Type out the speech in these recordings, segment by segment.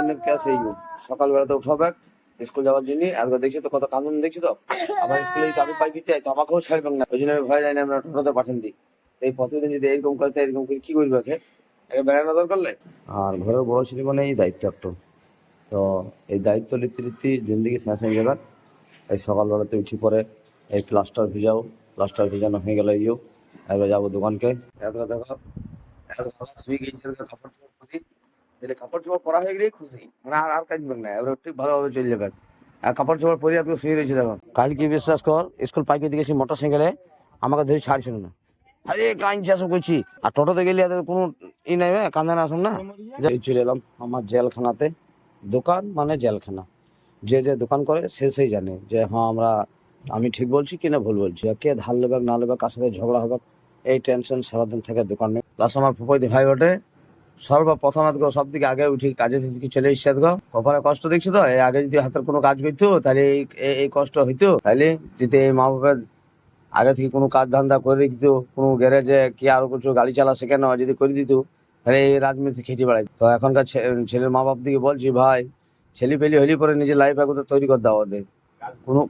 দিনের ক্যাশ এই সকালবেলাতে উঠাবে স্কুল যাওয়ার জন্য। আজকে দেখছি তো কত কানুন দেখছি তো, আবার স্কুলে আমি পাই দিতে তো আমাকেও ছাড়বেন না, ওই জন্য আমি ভয় যাই না, আমরা টোটোতে পাঠান দিই। এই প্রতিদিন যদি এরকম করতে এরকম করে কি করবে বেড়ানো দরকার নেই। আর ঘরের বড় ছেলে মানে এই দায়িত্ব একটা, তো এই দায়িত্ব লিখতে লিখতে জিন্দিগি শেষ হয়ে যাবে। এই সকালবেলাতে উঠি পরে এই প্লাস্টার ভিজাও, প্লাস্টার ভিজানো হয়ে গেলে এবার যাবো দোকানকে। এত দেখো শুয়ে গিয়েছিল কাপড় চোপড় করি, তাহলে কাপড় চোপড় পরা হয়ে গেলেই খুশি, মানে আর আর কাঁদবেন না, এবার ঠিক ভালোভাবে চলে যাবেন। আর কাপড় চোপড় পরে আজকে শুয়ে রয়েছে দেখো। কাল কি বিশ্বাস কর, স্কুল পাইকে দিয়ে গেছি মোটর সাইকেলে, আমাকে ধরে ছাড়ছিল না, আরে কাঁদছি আসব করছি। আর টোটোতে গেলে এদের কোনো ই নাই, কান্দে না আসুন না। চলে এলাম আমার জেলখানাতে, দোকান মানে জেলখানা, যে যে দোকান করে সে সেই জানে যে হ্যাঁ আমি ঠিক বলছি কিনা ভুল বলছি, কে ধার নেবে না নেবে, কার সাথে ঝগড়া হবে, এই টেনশন সারাদিন থেকে দোকানে। প্লাস আমার ফুপাইদি ভাই বটে, সর্বপ্রথম সব থেকে আগে উঠি কাজে থেকে চলে এসছে। কপালে কষ্ট দেখছি তো, এই আগে যদি হাতের কোনো কাজ করতো তাহলে এই কষ্ট হইতো, তাহলে যদি এই মা বাবার আগে থেকে কোনো কাজ ধান্দা করে দিত, কোনো গ্যারেজে কি আরো কিছু গাড়ি চালা শেখানো যদি করে দিত, তাহলে এই রাজমিস্ত্রি খেটে বেড়াই। তো এখনকার ছেলের মা বাপ দিকে বলছি, ভাই ছেলে পেলে হলি পরে নিজের লাইফ একদম তৈরি করে দাও, ওদের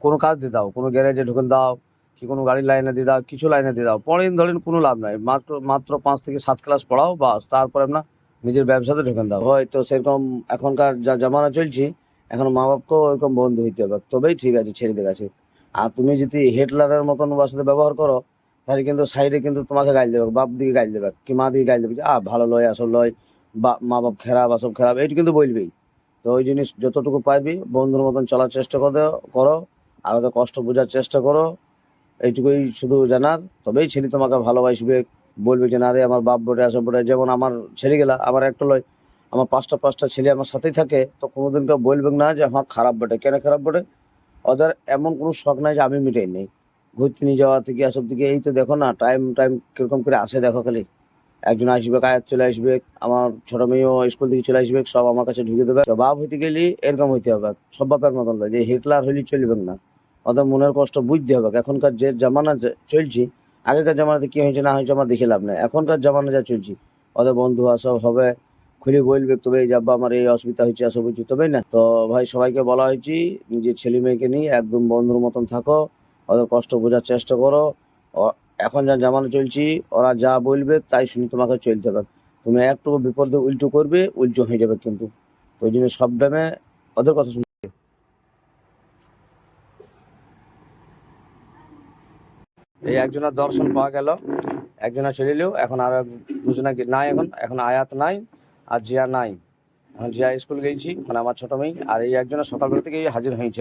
কোনো কাজ দিয়ে দাও, কোনো গ্যারেজে ঢুকে দাও, কি কোনো গাড়ির লাইনে দিয়ে দাও, কিছু লাইনে দিয়ে দাও, পরে ধরেন কোনো লাভ নাই, মাত্র 5 থেকে 7 ক্লাস পড়াও, বাস তারপরে না নিজের ব্যবসাতে ঢুকে দাও। হয়তো সেরকম এখনকার যা জামানা চলছে, এখন মা বাপকেও ওরকম বন্ধু হইতে হবে, তবেই ঠিক আছে ছেলেদের কাছে। আর তুমি যদি হিটলারের মতন ওর সাথে ব্যবহার করো, তাহলে কিন্তু সাইডে কিন্তু তোমাকে গাইল দেবে, বাপ দিকে গাইল দেবে কি মা দিকে গাইল দেবে, ভালো লয় আসল লয়, বা মা বাপ খারাপ আসব খারাপ, এইটা কিন্তু বলবেই। তো ওই জিনিস যতটুকু পারবি বন্ধুর মতন চলার চেষ্টা করো, আর ওদের কষ্ট বোঝার চেষ্টা করো, এইটুকুই শুধু জানার। তবেই ছেলে তোমাকে ভালোবাসবে, বলবে যে না রে আমার বাপ বটে আসব বটে। যেমন আমার ছেলেগুলা, আমার একটা লয়, আমার পাঁচটা ছেলে আমার সাথেই থাকে, তো কোনোদিন কেউ বলবে না যে আমার খারাপ বটে, কেন খারাপ বটে, ওদের এমন কোনো শখ নাই যে আমি মিটাই নেই। ঘুরতে নিয়ে যাওয়া থেকে এসব দিকে এই তো দেখো না, টাইম টাইম কিরকম করে আসে দেখো খালি। একজন আসবে, কায়াত চলে আসবে, আমার ছোট মেয়েও স্কুল থেকে চলে আসবে, সব আমার কাছে ঢুকে দেবে। তো বাপ হইতে গেলে এরকম হইতে হবে, সব বাপের মতন নয় যে হিটলার হইলে চলবে না, ওদের মনের কষ্ট বুঝতে হবে। এখনকার যে জামানা চলছি, আগেকার জামানাতে কি হয়েছে না হয়েছে আমার দেখে লাভ নেই, এখনকার জামানা যা চলছি, ওদের বন্ধু আসব হবে, খুলে বলবে তবে যাবো আমার এই অসুবিধা হয়েছে আসব হয়েছে, তবেই না। তো ভাই সবাইকে বলা হয়েছে নিজের ছেলে মেয়েকে নিয়ে একদম বন্ধুর মতন থাকো, ওদের কষ্ট বোঝার চেষ্টা করো। এখন যা জামানা চলছি, ওরা যা বলবে তাই শুনে তোমাকে চলতে হবে। তুমি একটু বিপদে উল্টো করবে, উল্টো হয়ে যাবে কিন্তু। তো ওই জন্য সব টাইমে ওদের কথা শুনবে। এই একজনের দর্শন পাওয়া গেল, একজনা চলে এলো, এখন আরো দুজনা নাই, এখন আয়াত নাই আর জিয়া নাই। এখন জিয়া স্কুল গেছি, মানে আমার ছোট মেয়ে, আর এই একজনের সকালবেলা থেকে হাজির হয়েছে।